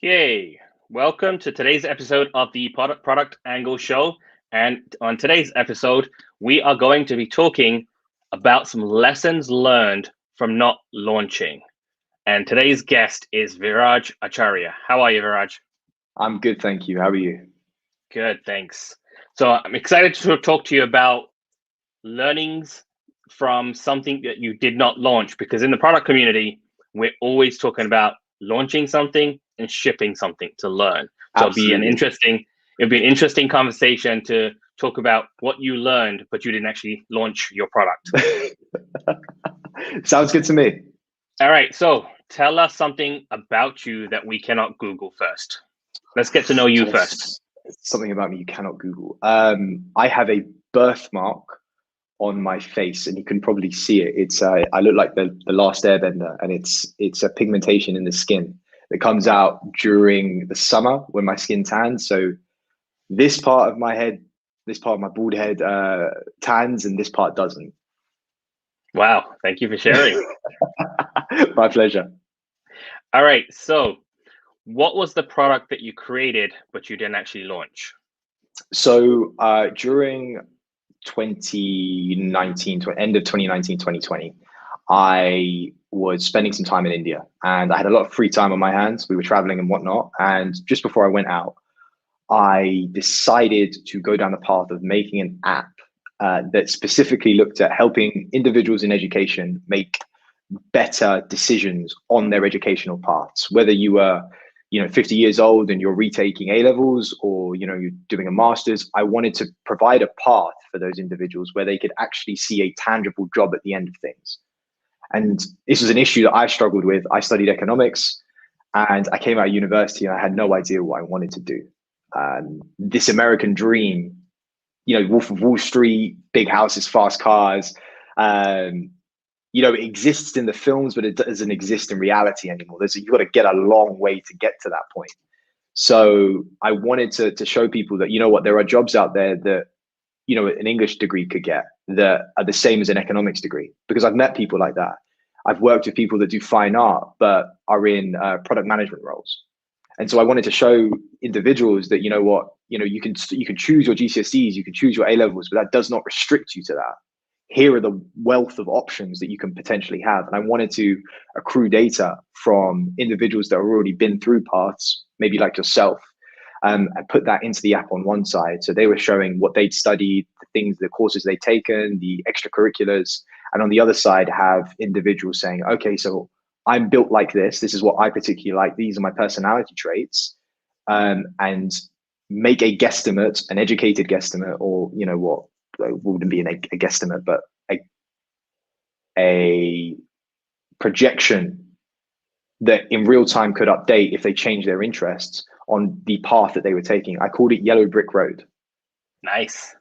Yay! Welcome to today's episode of the Product Angle Show. And on today's episode, we are going to be talking about some lessons learned from not launching. And today's guest is Viraj Acharya. How are you, Viraj? I'm good, thank you. How are you? Good, thanks. So I'm excited to talk to you about learnings from something that you did not launch, because in the product community, we're always talking about launching something and shipping something to learn. So Absolutely. it'll be an interesting conversation to talk about what you learned, but you didn't actually launch your product. Sounds good to me. All right. So tell us something about you that we cannot Google first. Let's get to know you So first. that's something about me you cannot Google. I have a birthmark on my face, and you can probably see it. It's I look like the last Airbender, and it's a pigmentation in the skin that comes out during the summer when my skin tans. So this part of my head, this part of my bald head, tans, and this part doesn't. Wow. Thank you for sharing. My pleasure. All right. So what was the product that you created, but you didn't actually launch? So during 2019, end of 2019, 2020, I was spending some time in India and I had a lot of free time on my hands. We were traveling and whatnot. And just before I went out, I decided to go down the path of making an app that specifically looked at helping individuals in education make better decisions on their educational paths, whether you were 50 years old and you're retaking A levels, or you're doing a master's. I wanted to provide a path for those individuals where they could actually see a tangible job at the end of things. And this was an issue that I struggled with. I studied economics and I came out of university and I had no idea what I wanted to do. This American dream, Wolf of Wall Street, big houses, fast cars, um, it exists in the films, but it doesn't exist in reality anymore. You've got to get a long way to get to that point. So I wanted to show people that, there are jobs out there that, an English degree could get that are the same as an economics degree, because I've met people like that. I've worked with people that do fine art, but are in product management roles. And so I wanted to show individuals that, you can choose your GCSEs, you can choose your A levels, but that does not restrict you to that. Here are the wealth of options that you can potentially have. And I wanted to accrue data from individuals that have already been through paths, maybe like yourself, and put that into the app on one side. So they were showing what they'd studied, the courses they'd taken, the extracurriculars. And on the other side, have individuals saying, okay, so I'm built like this. This is what I particularly like. These are my personality traits. And make a guesstimate, an educated guesstimate, or what wouldn't be a guesstimate, but a projection that in real time could update if they change their interests on the path that they were taking. I called it Yellow Brick Road. Nice.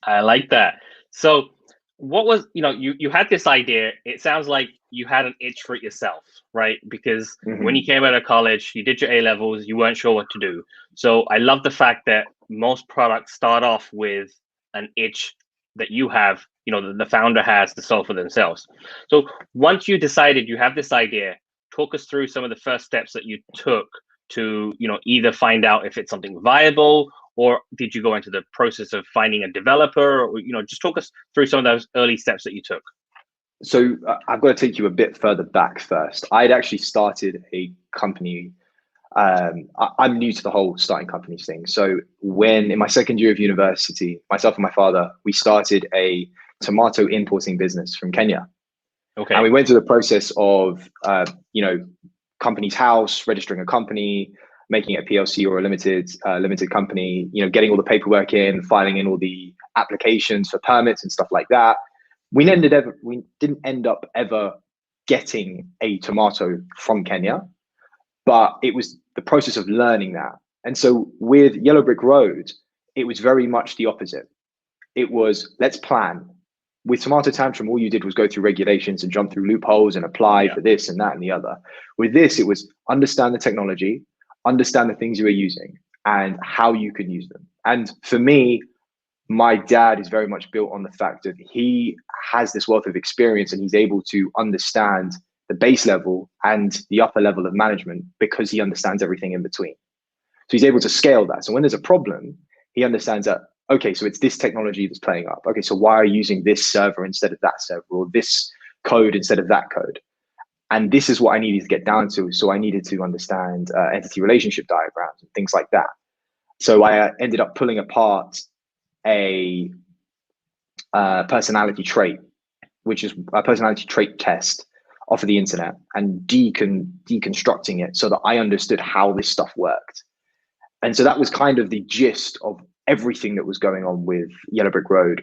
I like that. So what was, you had this idea. It sounds like you had an itch for it yourself, right? Because when you came out of college, you did your A levels, you weren't sure what to do. So I love the fact that most products start off with an itch that you have, the founder has to solve for themselves. So once you decided you have this idea, talk us through some of the first steps that you took to, either find out if it's something viable, or did you go into the process of finding a developer, or just talk us through some of those early steps that you took. So I've got to take you a bit further back first. I'd actually started a company. I'm new to the whole starting companies thing. So when in my second year of university, myself and my father, we started a tomato importing business from Kenya. Okay. And we went through the process of, company's house, registering a company, making it a PLC or a limited company, getting all the paperwork in, filing in all the applications for permits and stuff like that. We didn't end up ever getting a tomato from Kenya, but it was the process of learning that. And so with Yellow Brick Road, it was very much the opposite. It was, let's plan. With Tomato Tantrum, all you did was go through regulations and jump through loopholes and apply for this and that and the other. With this, it was understand the technology, understand the things you are using and how you can use them. And for me, my dad is very much built on the fact that he has this wealth of experience and he's able to understand the base level and the upper level of management, because he understands everything in between. So he's able to scale that. So when there's a problem, he understands that, okay, so it's this technology that's playing up. Okay, so why are you using this server instead of that server, or this code instead of that code? And this is what I needed to get down to. So I needed to understand entity relationship diagrams and things like that. So I ended up pulling apart a personality trait, which is a personality trait test off of the internet, and deconstructing it so that I understood how this stuff worked. And so that was kind of the gist of everything that was going on with Yellow Brick Road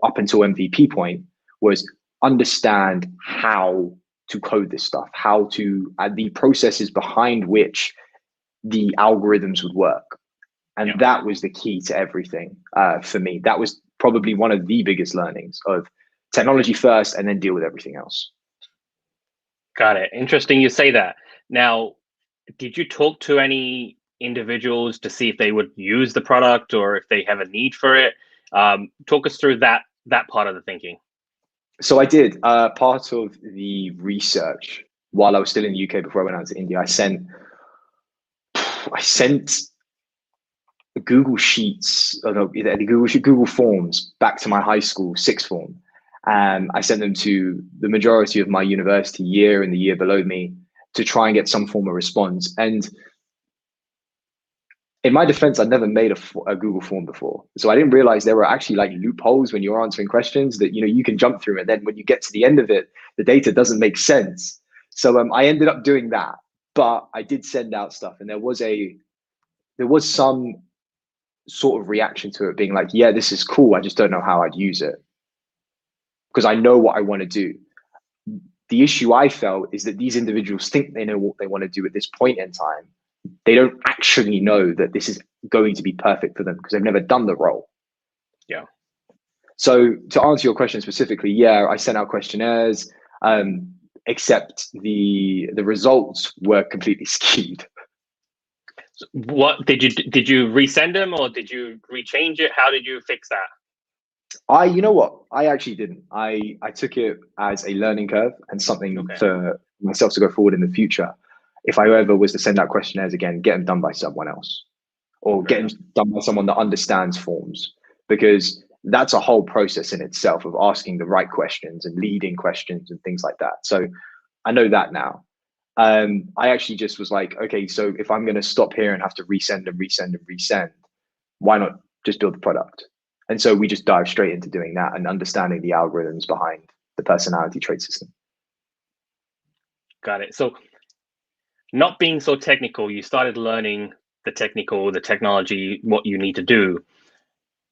up until MVP point, was understand how to code this stuff, how to the processes behind which the algorithms would work. And that was the key to everything for me. That was probably one of the biggest learnings of technology first and then deal with everything else. Got it. Interesting you say that. Now, did you talk to any individuals to see if they would use the product or if they have a need for it? Talk us through that part of the thinking. So I did. Part of the research while I was still in the UK before I went out to India, I sent Google Sheets, Google Forms back to my high school sixth form. And I sent them to the majority of my university year and the year below me to try and get some form of response. And in my defense, I'd never made a Google form before. So I didn't realize there were actually like loopholes when you're answering questions that, you can jump through. And then when you get to the end of it, the data doesn't make sense. So I ended up doing that, but I did send out stuff, and there was some sort of reaction to it being like, yeah, this is cool. I just don't know how I'd use it because I know what I want to do. The issue I felt is that these individuals think they know what they want to do at this point in time. They don't actually know that this is going to be perfect for them because they've never done the role. Yeah. So to answer your question specifically, yeah, I sent out questionnaires, except the results were completely skewed. What did you resend them, or did you rechange it? How did you fix that? You know what? I actually didn't. I took it as a learning curve and something for myself to go forward in the future. If I ever was to send out questionnaires again, get them done by someone else, or get them done by someone that understands forms, because that's a whole process in itself of asking the right questions and leading questions and things like that. So I know that now. I actually just was like, okay, so if I'm going to stop here and have to resend and resend and resend, why not just build the product? And so we just dive straight into doing that and understanding the algorithms behind the personality trait system. Got it. So not being so technical, you started learning the technology, what you need to do.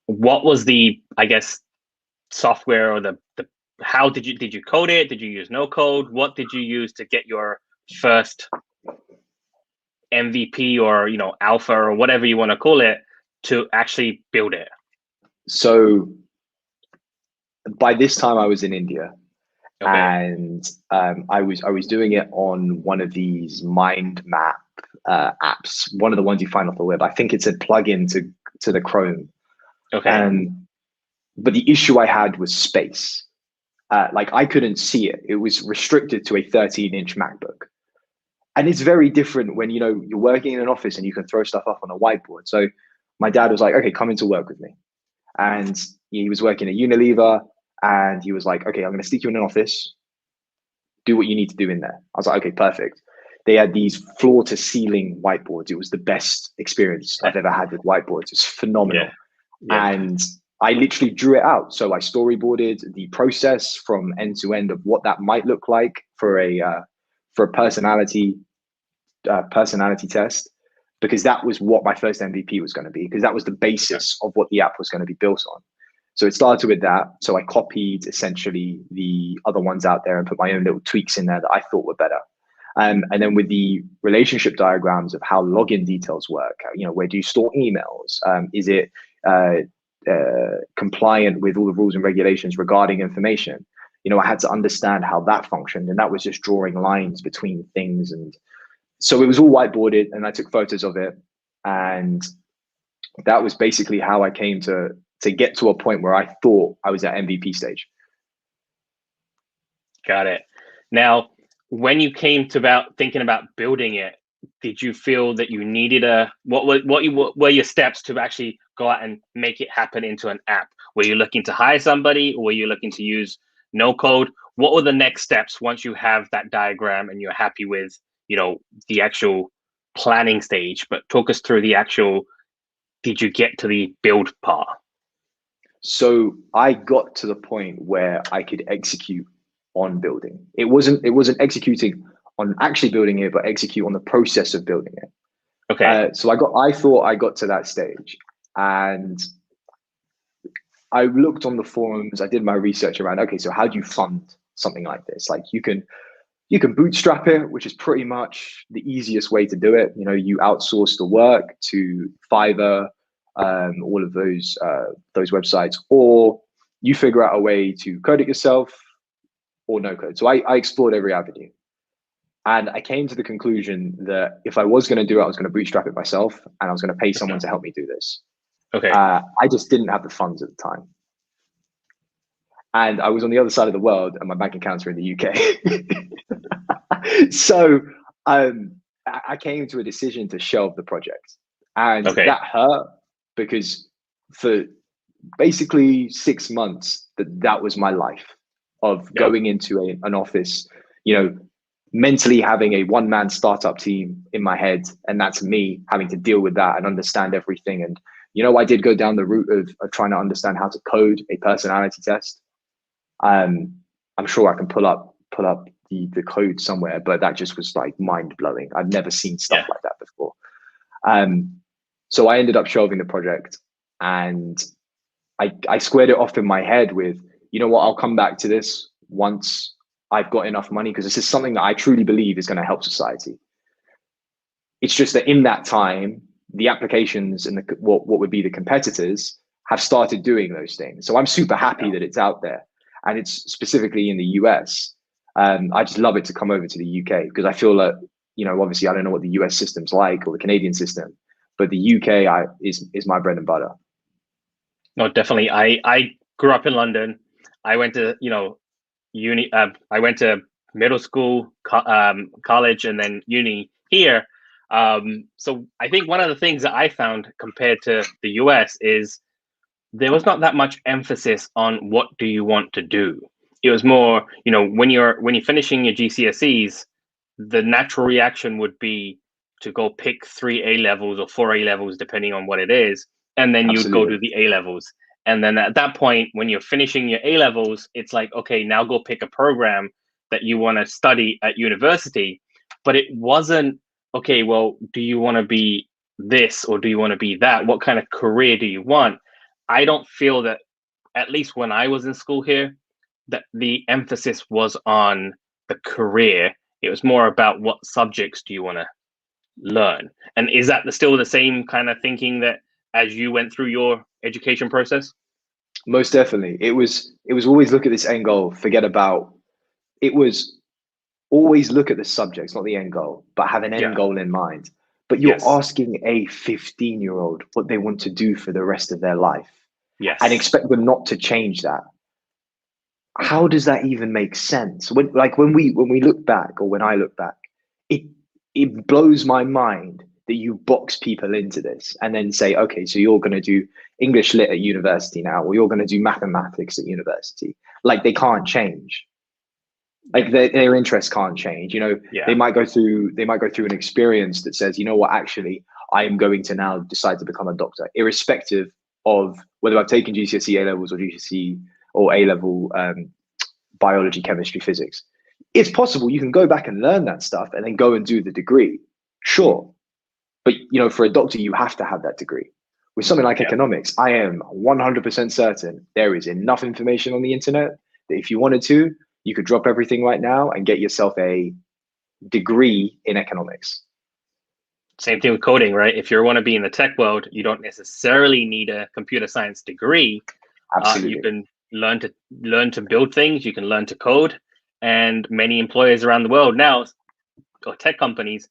What was the, I guess, software or the how did you code it? Did you use no code? What did you use to get your first MVP or alpha or whatever you want to call it to actually build it? So by this time I was in India, and I was doing it on one of these mind map apps, one of the ones you find off the web. I think it's a plugin to the Chrome. But the issue I had was space. Like I couldn't see it. It was restricted to a 13-inch MacBook. And it's very different when, you're working in an office and you can throw stuff up on a whiteboard. So my dad was like, okay, come into work with me. And he was working at Unilever, and he was like, okay, I'm going to stick you in an office. Do what you need to do in there. I was like, okay, perfect. They had these floor to ceiling whiteboards. It was the best experience I've ever had with whiteboards. It's phenomenal. Yeah. And I literally drew it out. So I storyboarded the process from end to end of what that might look like for a personality test, because that was what my first MVP was going to be, because that was the basis of what the app was going to be built on. So it started with that. So I copied essentially the other ones out there and put my own little tweaks in there that I thought were better. And then with the relationship diagrams of how login details work, where do you store emails? Is it compliant with all the rules and regulations regarding information? I had to understand how that functioned, and that was just drawing lines between things. And so it was all whiteboarded, and I took photos of it, and that was basically how I came to get to a point where I thought I was at MVP stage. Got it. Now, when you came to about thinking about building it, did you feel that you needed what were your steps to actually go out and make it happen into an app? Were you looking to hire somebody, or were you looking to use no code? What were the next steps once you have that diagram and you're happy with, the actual planning stage? But talk us through the actual, did you get to the build part? So I got to the point where I could execute on building. It wasn't executing on actually building it, but execute on the process of building it. Okay. So I thought I got to that stage, and I looked on the forums. I did my research around, okay, so how do you fund something like this? Like you can bootstrap it, which is pretty much the easiest way to do it. You outsource the work to Fiverr, all of those websites, or you figure out a way to code it yourself or no code. So I explored every avenue, and I came to the conclusion that if I was going to do it, I was going to bootstrap it myself, and I was going to pay someone to help me do this. Okay. I just didn't have the funds at the time. And I was on the other side of the world, and my bank accounts were in the UK. So I came to a decision to shelve the project. And that hurt, because for basically 6 months, that was my life of going into an office, mentally having a one-man startup team in my head. And that's me having to deal with that and understand everything. And, I did go down the route of trying to understand how to code a personality test. I'm sure I can pull up the code somewhere, but that just was like mind blowing. I've never seen stuff like that before. So I ended up shelving the project, and I squared it off in my head with, I'll come back to this once I've got enough money, because this is something that I truly believe is going to help society. It's just that in that time, the applications and what would be the competitors have started doing those things. So I'm super happy that it's out there, and it's specifically in the US. I just love it to come over to the UK, because I feel that, obviously I don't know what the US system's like, or the Canadian system, but the UK is my bread and butter. No, definitely. I grew up in London. I went to, uni. I went to middle school, college, and then uni here. So I think one of the things that I found compared to the US is there was not that much emphasis on what do you want to do. It was more, when you're finishing your GCSEs, the natural reaction would be to go pick 3 A levels or 4 A levels, depending on what it is, and then you'd go to the A levels. And then at that point, when you're finishing your A levels, it's like, okay, now go pick a program that you want to study at university. But it wasn't, okay, well, do you want to be this or do you want to be that? What kind of career do you want? I don't feel that, at least when I was in school here, that the emphasis was on the career. It was more about what subjects do you want to learn. And is that still the same kind of thinking that as you went through your education process? Most definitely. It was always look at this end goal, forget about, it was always look at the subjects, not the end goal, but have an end goal in mind. But you're asking a 15-year-old what they want to do for the rest of their life, and expect them not to change that. How does that even make sense? When we look back, or when I look back, it blows my mind that you box people into this and then say, okay, so you're going to do English lit at university now, or you're going to do mathematics at university. Like, they can't change. Like their interests can't change. They might go through an experience that says, actually, I am going to now decide to become a doctor, irrespective of whether I've taken GCSE A levels or GCSE or A level biology, chemistry, physics. It's possible you can go back and learn that stuff and then go and do the degree. Sure. But, for a doctor, you have to have that degree. With something like economics, I am 100% certain there is enough information on the internet that if you wanted to, you could drop everything right now and get yourself a degree in economics. Same thing with coding, right? If you want to be in the tech world, you don't necessarily need a computer science degree. Absolutely. You can learn to build things. You can learn to code. And many employers around the world now, or tech companies,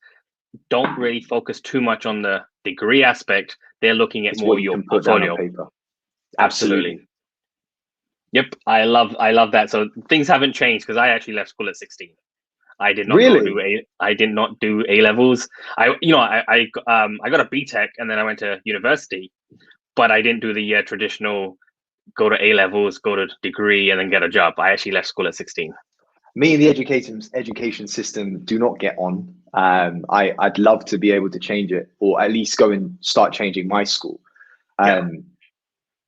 don't really focus too much on the degree aspect. They're looking at more your portfolio. Paper. Absolutely. Yep, I love that. So things haven't changed, because I actually left school at 16. I did not go Really? do a. I did not do A levels. I got a BTech and then I went to university, but I didn't do the traditional go to A levels, go to degree, and then get a job. I actually left school at 16. Me and the education system do not get on. I'd love to be able to change it, or at least go and start changing my school. Yeah,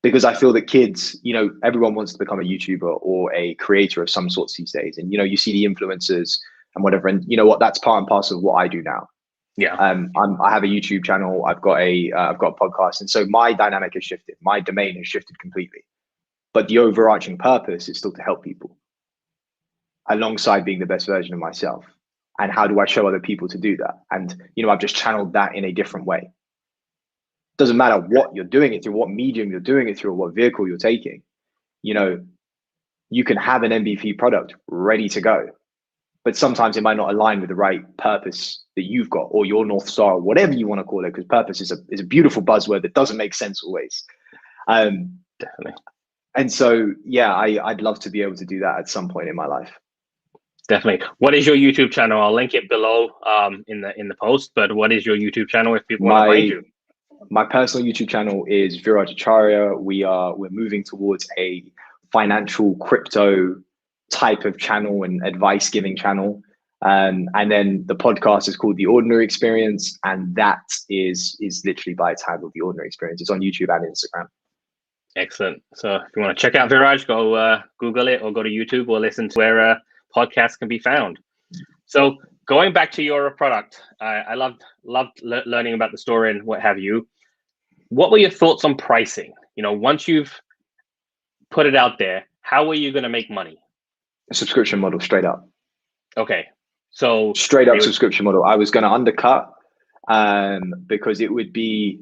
Because I feel that kids, everyone wants to become a YouTuber or a creator of some sorts these days. And, you see the influencers and whatever. And you know what, that's part and parcel of what I do now. yeah, I have a YouTube channel. I've got a podcast. And so my dynamic has shifted. My domain has shifted completely. But the overarching purpose is still to help people alongside being the best version of myself. And how do I show other people to do that? And, I've just channeled that in a different way. Doesn't matter what you're doing it through, what medium you're doing it through, or what vehicle you're taking. You can have an MVP product ready to go, but sometimes it might not align with the right purpose that you've got, or your North Star, or whatever you want to call it, because purpose is a beautiful buzzword that doesn't make sense always. definitely. And so, yeah, I'd love to be able to do that at some point in my life. Definitely. What is your YouTube channel? I'll link it below in the post. But what is your YouTube channel if people want to find you? My personal YouTube channel is Viraj Acharya. We're moving towards a financial crypto type of channel and advice giving channel. And then the podcast is called The Ordinary Experience, and that is literally by its handle, The Ordinary Experience. It's on YouTube and Instagram. Excellent. So if you want to check out Viraj, go Google it or go to YouTube or listen to where podcasts can be found. So going back to your product, I loved learning about the story and what have you. What were your thoughts on pricing? Once you've put it out there, how are you going to make money? A subscription model, straight up. Okay. So straight up subscription model. I was going to undercut because it would be,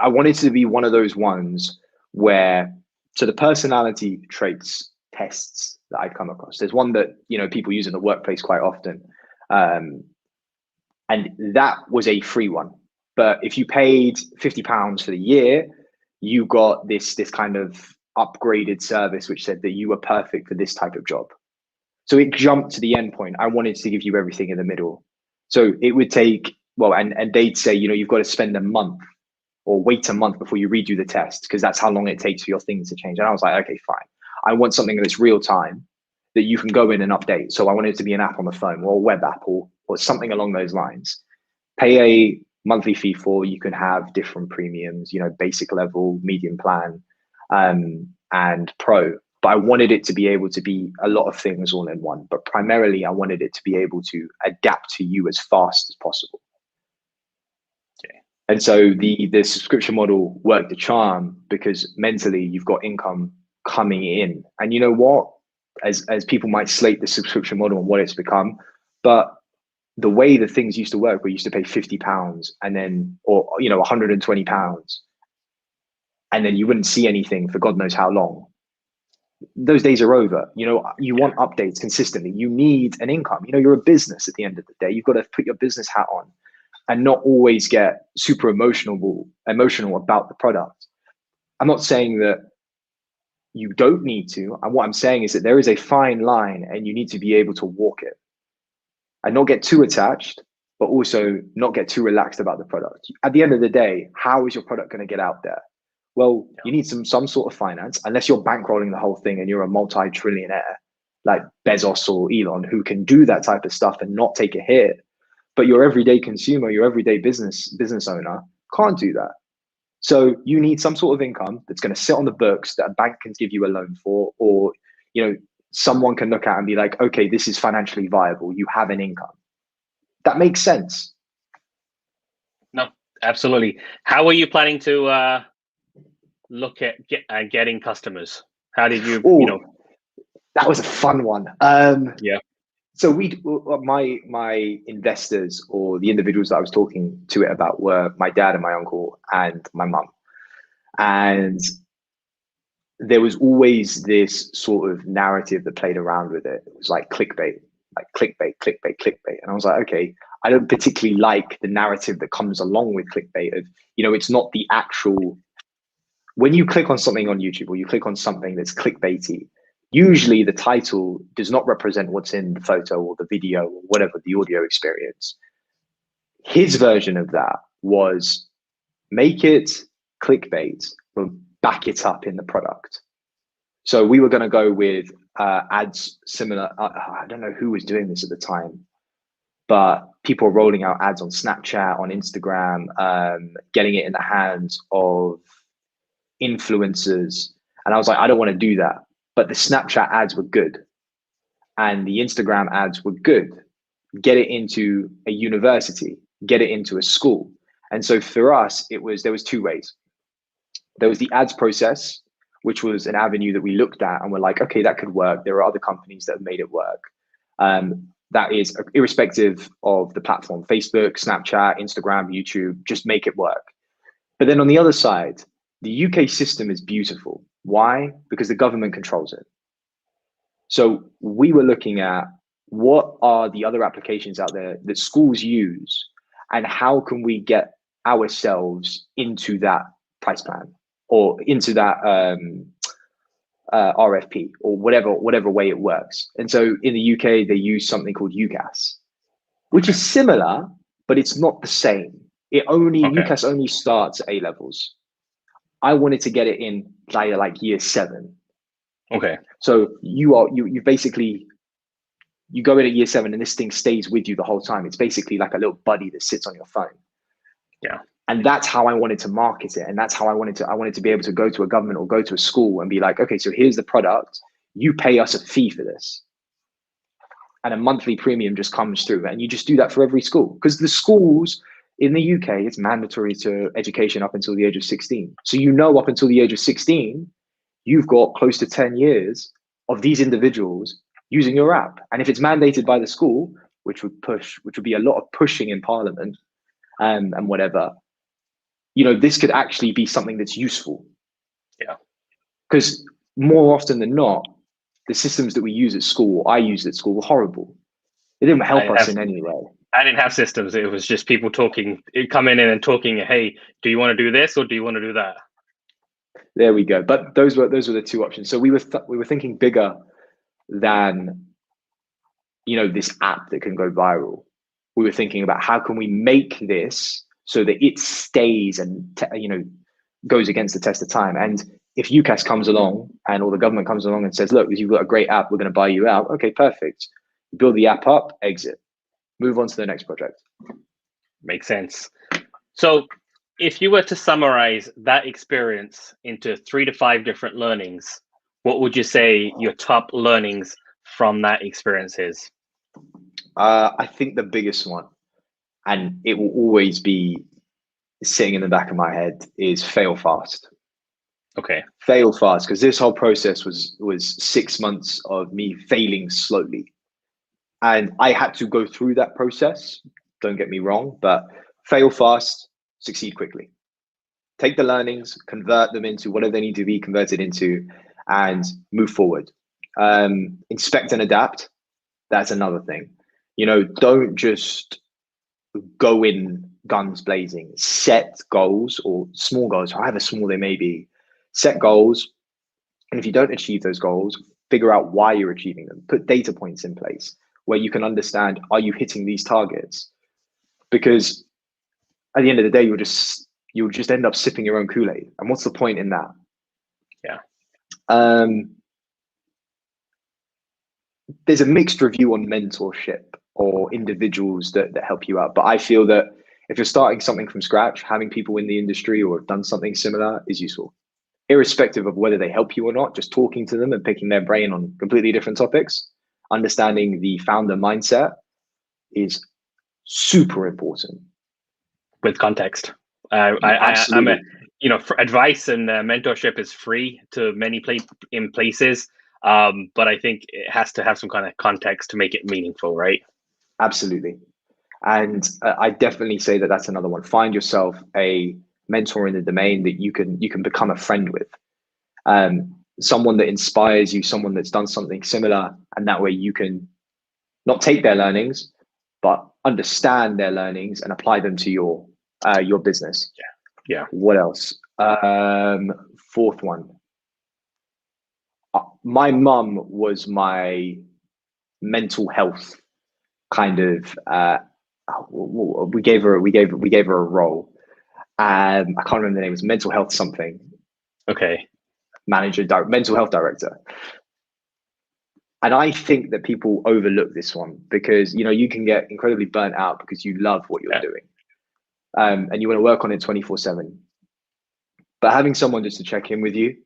I wanted to be one of those ones where, so the personality traits tests that I've come across, there's one that, people use in the workplace quite often. And that was a free one. But if you paid £50 for the year, you got this kind of upgraded service which said that you were perfect for this type of job. So it jumped to the end point. I wanted to give you everything in the middle. So it would take, and they'd say, you've got to spend a month or wait a month before you redo the test, because that's how long it takes for your things to change. And I was like, okay, fine. I want something that's real time that you can go in and update. So I want it to be an app on the phone or a web app or something along those lines. Pay a monthly fee for, you can have different premiums, basic level, medium plan, and pro. But I wanted it to be able to be a lot of things all in one. But primarily, I wanted it to be able to adapt to you as fast as possible. Okay. And so the subscription model worked the charm, because mentally you've got income coming in. And you know what? As people might slate the subscription model and what it's become, but the way the things used to work, we used to pay £50 and then, or £120, and then you wouldn't see anything for God knows how long. Those days are over. You want updates consistently. You need an income. You're a business at the end of the day. You've got to put your business hat on and not always get super emotional about the product. I'm not saying that you don't need to. And what I'm saying is that there is a fine line and you need to be able to walk it and not get too attached, but also not get too relaxed about the product. At the end of the day, how is your product going to get out there? Well, you need some sort of finance, unless you're bankrolling the whole thing and you're a multi-trillionaire like Bezos or Elon, who can do that type of stuff and not take a hit. But your everyday consumer, your everyday business owner can't do that. So you need some sort of income that's going to sit on the books that a bank can give you a loan for, or someone can look at and be like, okay, this is financially viable. You have an income. That makes sense. No, absolutely. How are you planning to look at getting customers? How did you, That was a fun one. Yeah. So my investors, or the individuals that I was talking to it about, were my dad and my uncle and my mum. And there was always this sort of narrative that played around with it. It was like clickbait. And I was like, okay, I don't particularly like the narrative that comes along with clickbait of, it's not the actual, when you click on something on YouTube or you click on something that's clickbaity, usually the title does not represent what's in the photo or the video or whatever, the audio experience. His version of that was make it clickbait, but back it up in the product. So we were going to go with ads similar. I don't know who was doing this at the time, but people are rolling out ads on Snapchat, on Instagram, getting it in the hands of influencers. And I was like, I don't want to do that. But the Snapchat ads were good and the Instagram ads were good. Get it into a university, get it into a school. And so for us, there was two ways. There was the ads process, which was an avenue that we looked at and we're like, okay, that could work. There are other companies that have made it work. That is irrespective of the platform, Facebook, Snapchat, Instagram, YouTube, just make it work. But then on the other side, the UK system is beautiful. Why? Because the government controls it. So we were looking at what are the other applications out there that schools use and how can we get ourselves into that price plan or into that RFP or whatever way it works. And so in the UK, they use something called UCAS, which is similar, but it's not the same. UCAS only starts at A levels. I wanted to get it in like year 7. Okay. So you basically, you go in at year 7 and this thing stays with you the whole time. It's basically like a little buddy that sits on your phone. Yeah. And that's how I wanted to market it. And that's how I wanted to be able to go to a government or go to a school and be like, okay, so here's the product. You pay us a fee for this. And a monthly premium just comes through. And you just do that for every school. Because the schools in the UK, it's mandatory to education up until the age of 16. So up until the age of 16, you've got close to 10 years of these individuals using your app. And if it's mandated by the school, which would be a lot of pushing in Parliament and whatever, this could actually be something that's useful. Yeah. Because more often than not, the systems that we use at school, I used at school, were horrible. They didn't help us in any way. I didn't have systems. It was just people coming in and talking, hey, do you want to do this or do you want to do that? There we go. But those were the two options. So we were thinking bigger than, this app that can go viral. We were thinking about how can we make this so that it stays and goes against the test of time. And if UCAS comes along or the government comes along and says, look, you've got a great app, we're going to buy you out. Okay, perfect. Build the app up, exit, move on to the next project. Makes sense. So if you were to summarize that experience into 3 to 5 different learnings, what would you say your top learnings from that experience is? I think the biggest one, and it will always be sitting in the back of my head, is fail fast. Okay. Fail fast, because this whole process was 6 months of me failing slowly. And I had to go through that process, don't get me wrong, but fail fast, succeed quickly. Take the learnings, convert them into whatever they need to be converted into, and move forward. Inspect and adapt, that's another thing. Don't just go in guns blazing. Set goals, or small goals, however small they may be. Set goals, and if you don't achieve those goals, figure out why you're achieving them. Put data points in place where you can understand, are you hitting these targets? Because at the end of the day, you'll just end up sipping your own Kool-Aid. And what's the point in that? Yeah. There's a mixed review on mentorship or individuals that help you out. But I feel that if you're starting something from scratch, having people in the industry or have done something similar is useful. Irrespective of whether they help you or not, just talking to them and picking their brain on completely different topics, understanding the founder mindset is super important. With context. Absolutely. For advice and mentorship is free to many places. But I think it has to have some kind of context to make it meaningful, right? Absolutely. And I definitely say that that's another one. Find yourself a mentor in the domain that you can become a friend with. Someone that inspires you, someone that's done something similar, and that way you can not take their learnings, but understand their learnings and apply them to your business. Yeah. What else? Fourth one. my mum was my mental health kind of. We gave her a role. I can't remember the name. It was mental health something. Okay. Mental health director. And I think that people overlook this one because you can get incredibly burnt out because you love what you're doing, and you want to work on it 24/7. But having someone just to check in with you,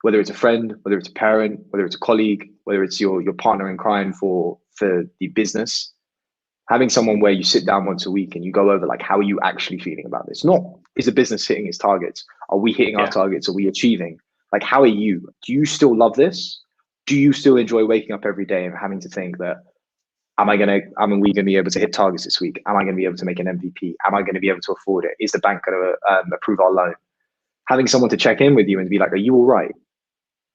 whether it's a friend, whether it's a parent, whether it's a colleague, whether it's your partner in crime for the business, having someone where you sit down once a week and you go over like, how are you actually feeling about this? Not, is the business hitting its targets? Are we hitting our targets? Are we achieving? Like, how are you? Do you still love this? Do you still enjoy waking up every day and having to think that, am we going to be able to hit targets this week? Am I going to be able to make an MVP? Am I going to be able to afford it? Is the bank going to approve our loan? Having someone to check in with you and be like, are you all right?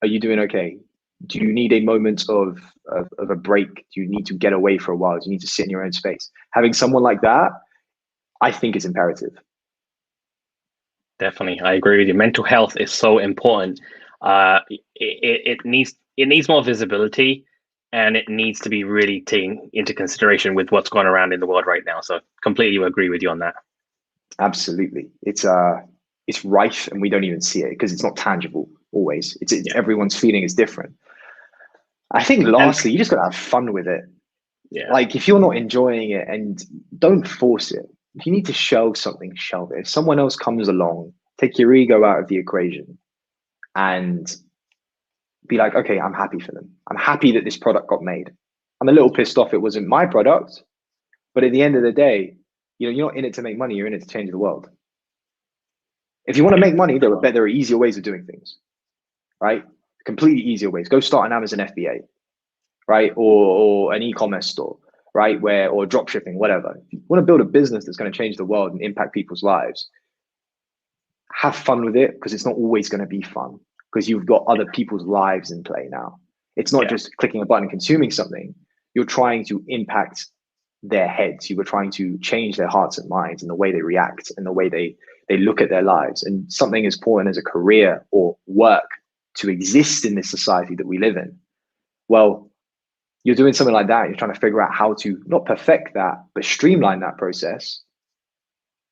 Are you doing okay? Do you need a moment of a break? Do you need to get away for a while? Do you need to sit in your own space? Having someone like that, I think, is imperative. Definitely, I agree with you. Mental health is so important. It needs more visibility, and it needs to be really taken into consideration with what's going around in the world right now. So completely agree with you on that. Absolutely, it's rife, and we don't even see it because it's not tangible. Always, everyone's feeling is different. I think lastly, you just gotta have fun with it. Yeah. Like, if you're not enjoying it, and don't force it. If you need to shelve something, shelve it. If someone else comes along, take your ego out of the equation and be like, okay, I'm happy for them. I'm happy that this product got made. I'm a little pissed off it wasn't my product, but at the end of the day, you're not in it to make money. You're in it to change the world. If you want to make money, there are easier ways of doing things, right? Completely easier ways. Go start an Amazon FBA, right? Or an e-commerce store, right? Or drop shipping, whatever. If you want to build a business that's going to change the world and impact people's lives, have fun with it, because it's not always going to be fun, because you've got other people's lives in play now. It's not just clicking a button and consuming something. You're trying to impact their heads. You were trying to change their hearts and minds and the way they react and the way they look at their lives. And something as important as a career or work to exist in this society that we live in, well, you're doing something like that. You're trying to figure out how to not perfect that, but streamline that process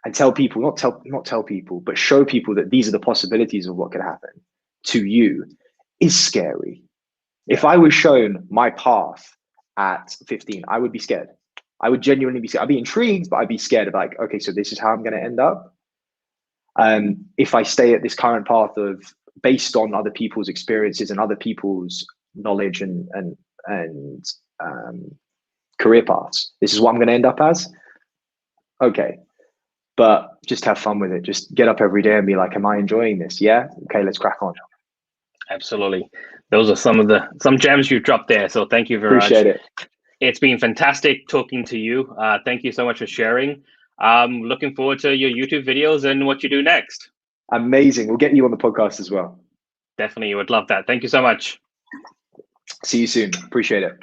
and tell people, not tell people, but show people that these are the possibilities of what could happen to you, is scary. If I was shown my path at 15, I would be scared. I would genuinely be scared. I'd be intrigued, but I'd be scared of like, okay, so this is how I'm going to end up. If I stay at this current path of based on other people's experiences and other people's knowledge and career paths, this is what I'm going to end up as. Okay, but just have fun with it. Just get up every day and be like, am I enjoying this? Yeah. Okay, let's crack on. Absolutely. Those are some gems you dropped there. So thank you, Viraj. Appreciate it. It's been fantastic talking to you. Thank you so much for sharing. Looking forward to your YouTube videos and what you do next. Amazing. We'll get you on the podcast as well. Definitely would love that. Thank you so much. See you soon. Appreciate it.